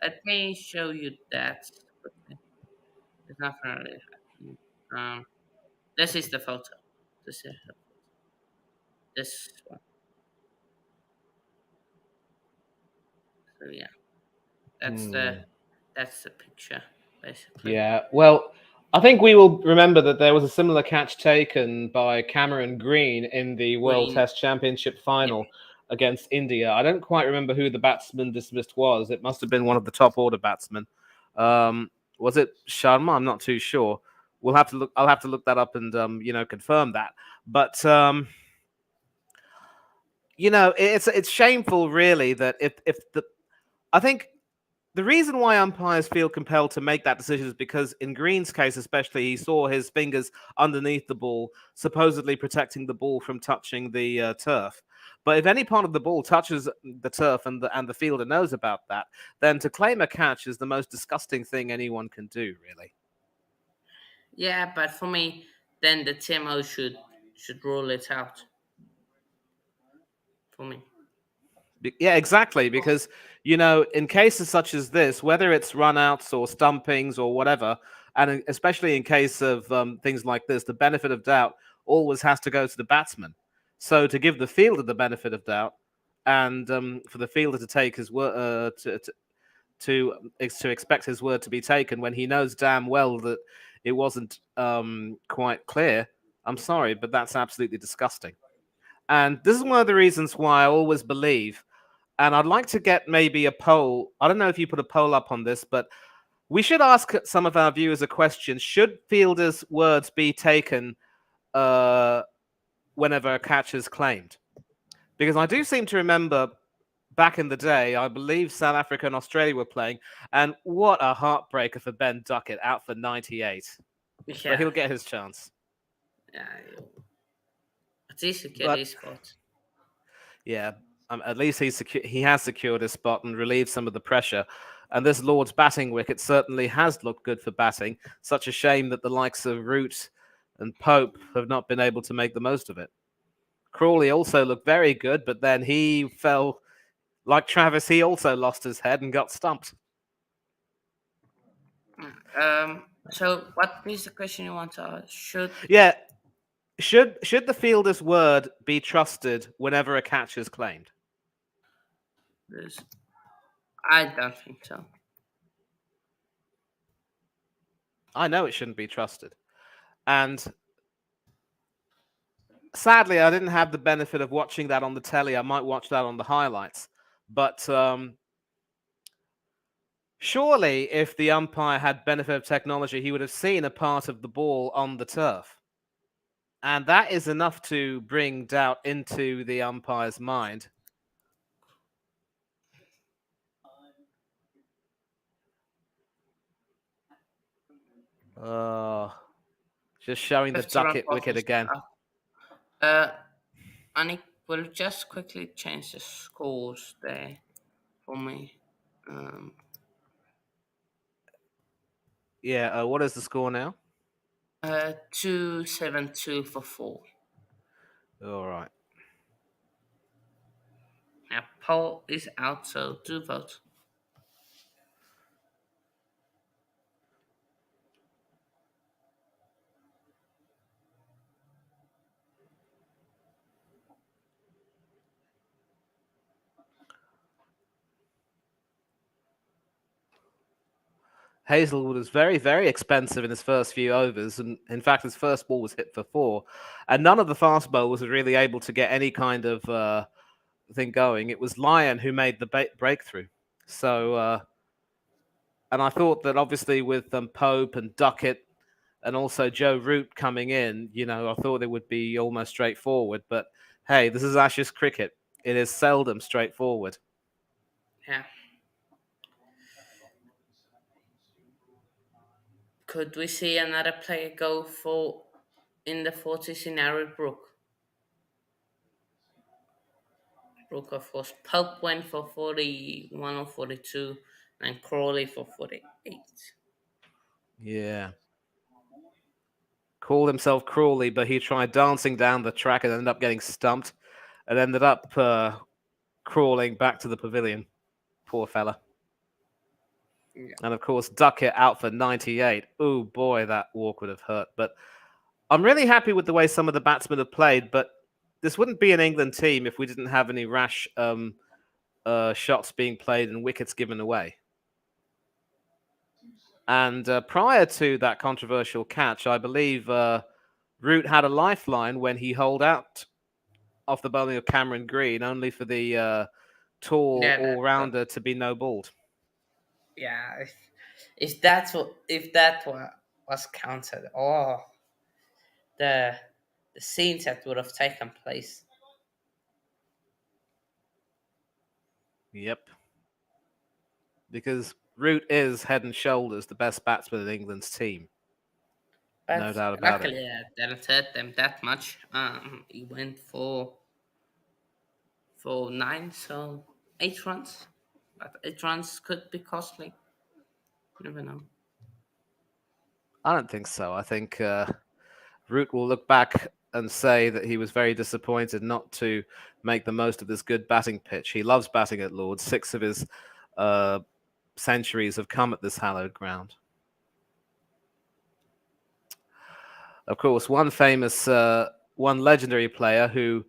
Let me show you that. Okay. It's not really happening. This is the photo. This is this one. So yeah, that's the Hmm. that's the picture basically. Yeah. Well, I think we will remember that there was a similar catch taken by Cameron Green in the World Green, Test Championship yeah, final against India. I don't quite remember who the batsman dismissed was. It must have been one of the top order batsmen. Was it Sharma? I'm not too sure. We'll have to look. I'll have to look that up and confirm that. But it's shameful, really, that if the I think the reason why umpires feel compelled to make that decision is because, in Green's case especially, he saw his fingers underneath the ball, supposedly protecting the ball from touching the turf. But if any part of the ball touches the turf and the fielder knows about that, then to claim a catch is the most disgusting thing anyone can do, really. yeah. But for me, then the TMO should rule it out for me. Yeah, exactly. Because, in cases such as this, whether it's runouts or stumpings or whatever, and especially in case of things like this, the benefit of doubt always has to go to the batsman. So to give the fielder the benefit of doubt, and for the fielder to take his word, to expect his word to be taken when he knows damn well that it wasn't quite clear. I'm sorry, but that's absolutely disgusting. And this is one of the reasons why I always believe, and I'd like to get maybe a poll. I don't know if you put a poll up on this, but we should ask some of our viewers a question. Should fielders' words be taken uh, whenever a catch is claimed? Because I do seem to remember back in the day, I believe South Africa and Australia were playing, and what a heartbreaker for Ben Duckett, out for 98. But Yeah, he'll get his chance. yeah. At least you get But his spot. yeah, at least he has secured his spot and relieved some of the pressure. And this Lord's batting wicket certainly has looked good for batting. Such a shame that the likes of Root and Pope have not been able to make the most of it. Crawley also looked very good, but then he fell like Travis. He also lost his head and got stumped. So what is the question you want to ask? Should Yeah, should the fielder's word be trusted whenever a catch is claimed? this? I don't think so. I know it shouldn't be trusted, and sadly, I didn't have the benefit of watching that on the telly. I might watch that on the highlights. But surely, if the umpire had benefit of technology, he would have seen a part of the ball on the turf. And that is enough to bring doubt into the umpire's mind. Uh, just showing the 50 run Duckett clock wicket is again. up. Uh, Anik will just quickly change the scores there for me. Um, Yeah, what is the score now? 272 for four. All right. Now Paul is out, so do vote. Hazelwood was very, very expensive in his first few overs, and in fact, his first ball was hit for four, and none of the fast bowlers were really able to get any kind of thing going. It was Lyon who made the breakthrough. So, and I thought that obviously with Pope and Duckett and also Joe Root coming in, I thought it would be almost straightforward. But hey, this is Ashes cricket. It is seldom straightforward. Yeah. Could we see another player go for in the 40s in Aaron Brook? Brook, of course. Pope went for 41 or 42, and Crawley for 48. Yeah. Called himself Crawley, but he tried dancing down the track and ended up getting stumped and ended up crawling back to the pavilion. Poor fella. Yeah. And of course, Duckett out for 98. Oh boy, that walk would have hurt. But I'm really happy with the way some of the batsmen have played. But this wouldn't be an England team if we didn't have any rash shots being played and wickets given away. And prior to that controversial catch, I believe Root had a lifeline when he holed out off the bowling of Cameron Green, only for the tall Yeah, all-rounder to be no-balled. yeah. If that was counted, oh, the the scenes that would have taken place. Yep. Because Root is head and shoulders the best batsman in England's team. No But doubt about it. luckily, I didn't hurt them that much. He went for 9, so 8 runs. But 8 runs could be costly. You never know. I don't think so. I think Root will look back and say that he was very disappointed not to make the most of this good batting pitch. He loves batting at Lord's. 6 of his centuries have come at this hallowed ground. Of course, one legendary player who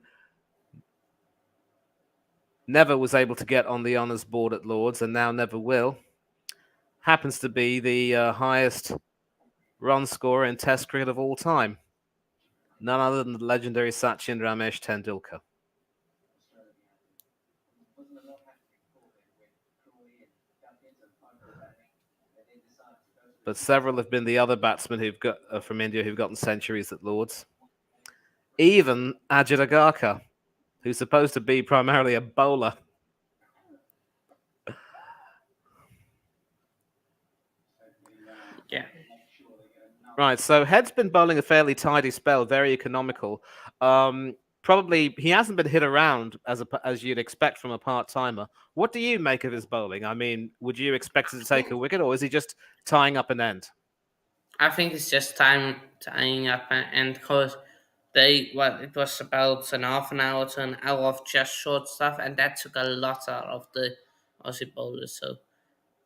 never was able to get on the honours board at Lord's and now never will, happens to be the highest run scorer in Test cricket of all time. None other than the legendary Sachin Ramesh Tendulkar. But several have been the other batsmen who've got from India who've gotten centuries at Lord's. Even Ajit Agarkar, who's supposed to be primarily a bowler. Yeah. Right, so Head's been bowling a fairly tidy spell, very economical. Probably he hasn't been hit around as you'd expect from a part timer. What do you make of his bowling? I mean, would you expect it to take a wicket, or is he just tying up an end? I think it's just tying up and because it was about an hour to an hour of just short stuff, and that took a lot out of the Aussie bowlers. So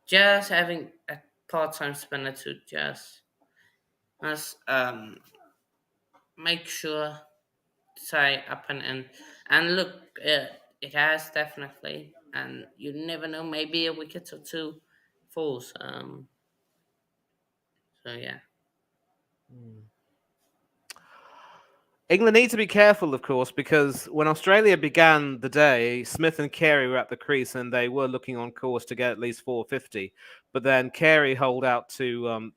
just having a part-time spinner to just make sure to tie up and look, it has definitely, and you never know, maybe a wicket or two falls. So yeah. England need to be careful, of course, because when Australia began the day, Smith and Carey were at the crease and they were looking on course to get at least 450. But then Carey holed out to,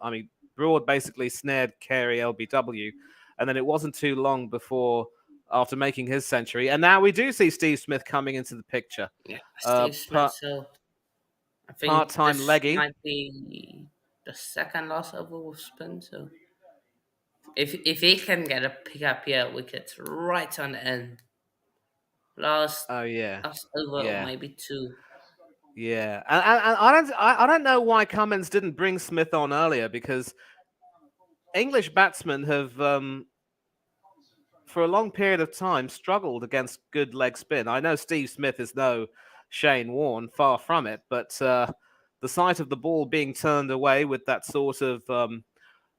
Broad basically snared Carey LBW. And then it wasn't too long before, after making his century. And now we do see Steve Smith coming into the picture. Yeah, Steve Smith. So I think Part-time this leggy. might be the second last over with spin. So if he can get a pick up here, wickets right on the end. Last Oh, yeah. last over or Yeah. maybe two. Yeah, and I don't know why Cummins didn't bring Smith on earlier, because English batsmen have for a long period of time struggled against good leg spin. I know Steve Smith is no Shane Warne, far from it, but the sight of the ball being turned away with that sort of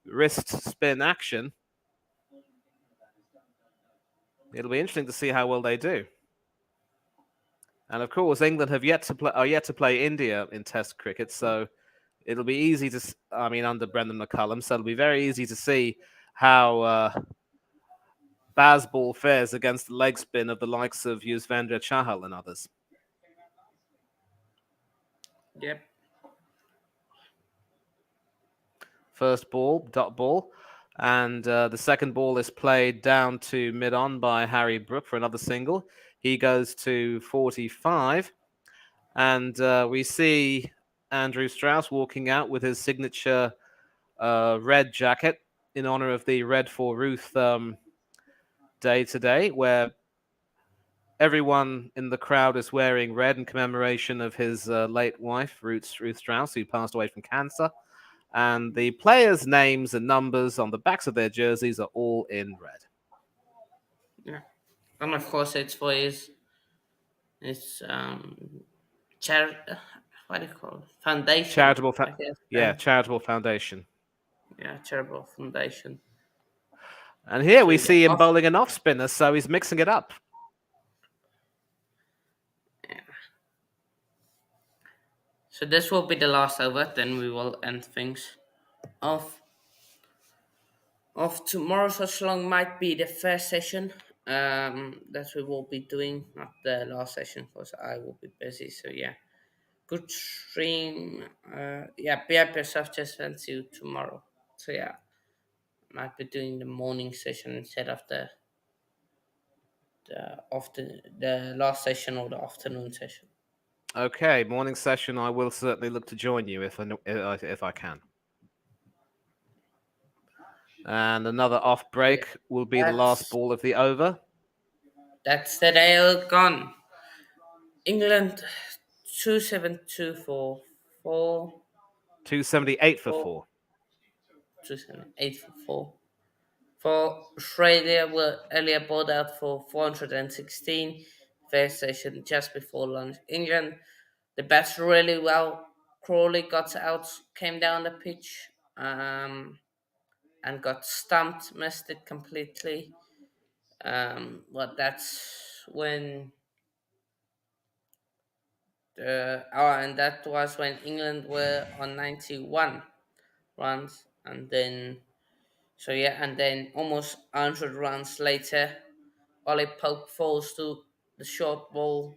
wrist spin action, it'll be interesting to see how well they do. And of course, England are yet to play India in Test cricket, so it'll be easy to, under Brendan McCullum, so it'll be very easy to see how Bazball fares against the leg spin of the likes of Yuzvendra Chahal and others. Yep. First ball, dot ball, and the second ball is played down to mid-on by Harry Brook for another single. He goes to 45, and we see Andrew Strauss walking out with his signature red jacket in honor of the Red for Ruth day today, where everyone in the crowd is wearing red in commemoration of his late wife, Ruth Strauss, who passed away from cancer. And the players' names and numbers on the backs of their jerseys are all in red. Yeah. And of course, it's for his what do you call it? Foundation, I guess. Charitable foundation. Yeah, charitable foundation. And here we To the see him off. bowling an off spinner, so he's mixing it up. Yeah. So this will be the last over. Then we will end things off. Of tomorrow, such long might be the first session that we will be doing, not the last session, because I will be busy. So yeah, good stream. Yeah, BIPSF just sends you tomorrow. So yeah, might be doing the morning session instead of the last session or the afternoon session. Okay, morning session. I will certainly look to join you if I can. And another off Yeah, break will be the last that's ball of the over. that's the day gone. England 272 for 278 for 4, 4. 278 for 4. For Australia, were earlier bowled out for 416. First session just before lunch. England, they batted really well. Crawley got out, came down the pitch, and got stumped, missed it completely. But that's when and that was when England were on 91 runs, and then and then almost 100 runs later, Ollie Pope falls to the short ball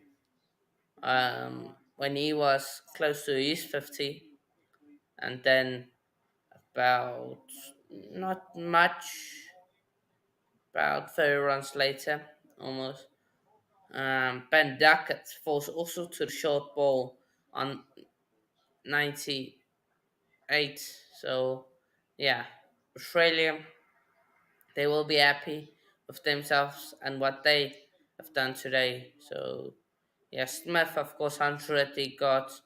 when he was close to his 50, and then about not much, about 30 runs later, almost. Ben Duckett falls also to the short ball on 98. So, yeah, Australia, they will be happy with themselves and what they have done today. So, yeah, Smith, of course, 100 he got.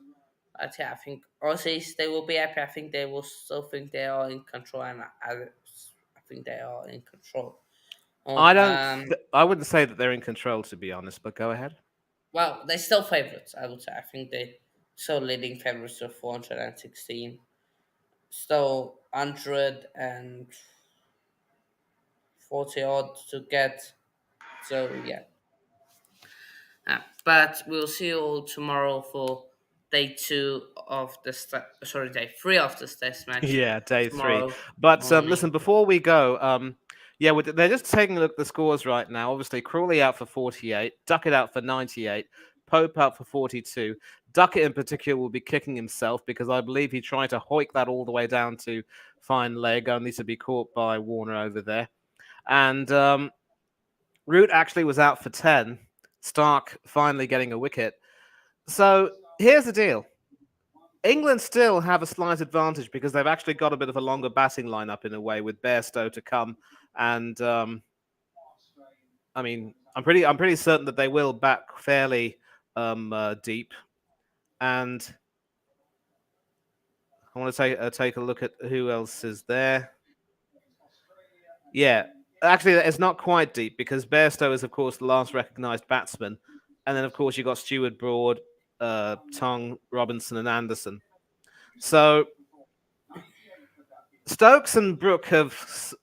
I think Aussies, they will be happy. I think they will still think they are in control, and I think they are in control. I Oh, don't. I wouldn't say that they're in control, to be honest. But go ahead. well, they're still favorites, I would say. I think they still leading favorites of 416. Still 140 odd to get. So, yeah. But we'll see you all tomorrow for day two of the day three of this test match Yeah, day 3. tomorrow But morning. listen, before we go, yeah, they're just taking a look at the scores right now. Obviously, Crawley out for 48, Duckett out for 98, Pope out for 42. Duckett in particular will be kicking himself because I believe he tried to hoik that all the way down to fine leg, only to be caught by Warner over there. And Root actually was out for 10. Stark finally getting a wicket. So here's the deal. England still have a slight advantage because they've actually got a bit of a longer batting lineup in a way with Bairstow to come, and I mean, I'm pretty certain that they will bat fairly deep, and I want to take a look at who else is there. Yeah, actually, it's not quite deep because Bairstow is, of course, the last recognised batsman, and then of course you got Stewart Broad, Tongue, Robinson, and Anderson. So Stokes and Brook have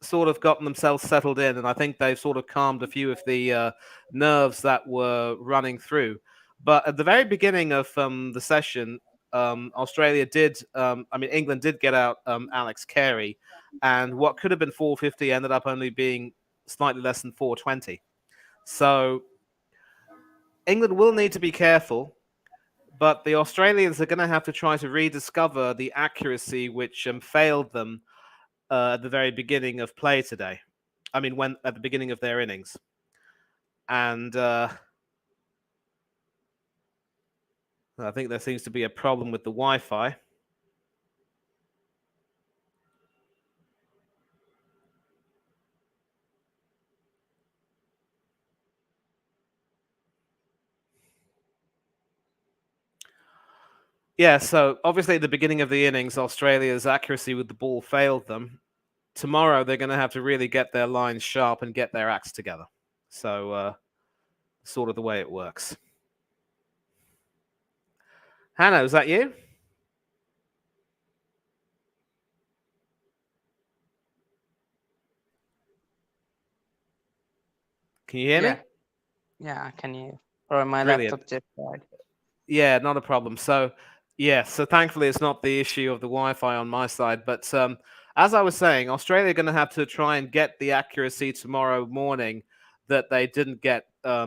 sort of gotten themselves settled in, and I think they've sort of calmed a few of the nerves that were running through. But at the very beginning of the session, Australia did, I mean, England did get out Alex Carey, and what could have been 450 ended up only being slightly less than 420. So England will need to be careful, but the Australians are going to have to try to rediscover the accuracy which failed them at the very beginning of play today. I mean, when at the beginning of their innings, and I think there seems to be a problem with the Wi-Fi. Yeah, so obviously at the beginning of the innings, Australia's accuracy with the ball failed them. Tomorrow they're going to have to really get their lines sharp and get their acts together. So, sort of the way it works. Hannah, is that you? Can you hear me? Yeah, yeah, I can hear. Or my Brilliant. laptop just died. Yeah, not a problem. So, Yeah, so thankfully it's not the issue of the Wi-Fi on my side, but as I was saying, Australia are going to have to try and get the accuracy tomorrow morning that they didn't get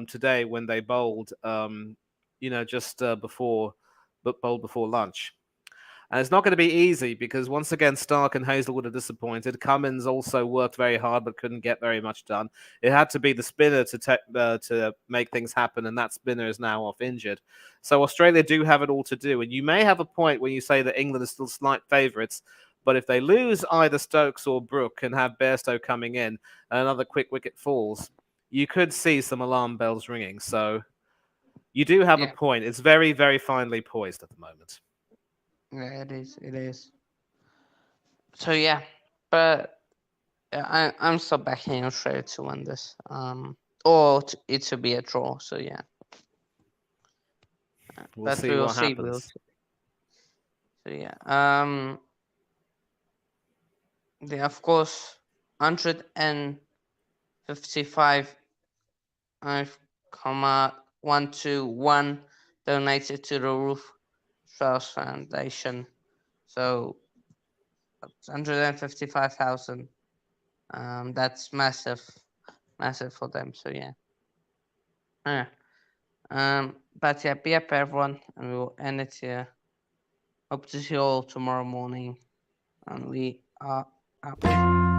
today when they bowled, just bowled before lunch. And it's not going to be easy because once again, Stark and Hazelwood are disappointed. Cummins also worked very hard but couldn't get very much done. It had to be the spinner to make things happen, and that spinner is now off injured. So Australia do have it all to do, and you may have a point when you say that England is still slight favourites. But if they lose either Stokes or Brooke and have Bairstow coming in, and another quick wicket falls, you could see some alarm bells ringing. So you do have a Yeah, point. It's very, very finely poised at the moment. yeah, it is. It is. So yeah, but I'm still backing Australia to win this. It to be a draw. So yeah, We'll but see we will what see. We'll happens. see. So yeah. Of course, 155 comma 121 donated to the Roof Strauss Foundation. So 155,000. That's massive for them. So yeah. Yeah. But yeah, be up everyone, and we will end it here. Hope to see you all tomorrow morning, and we are out.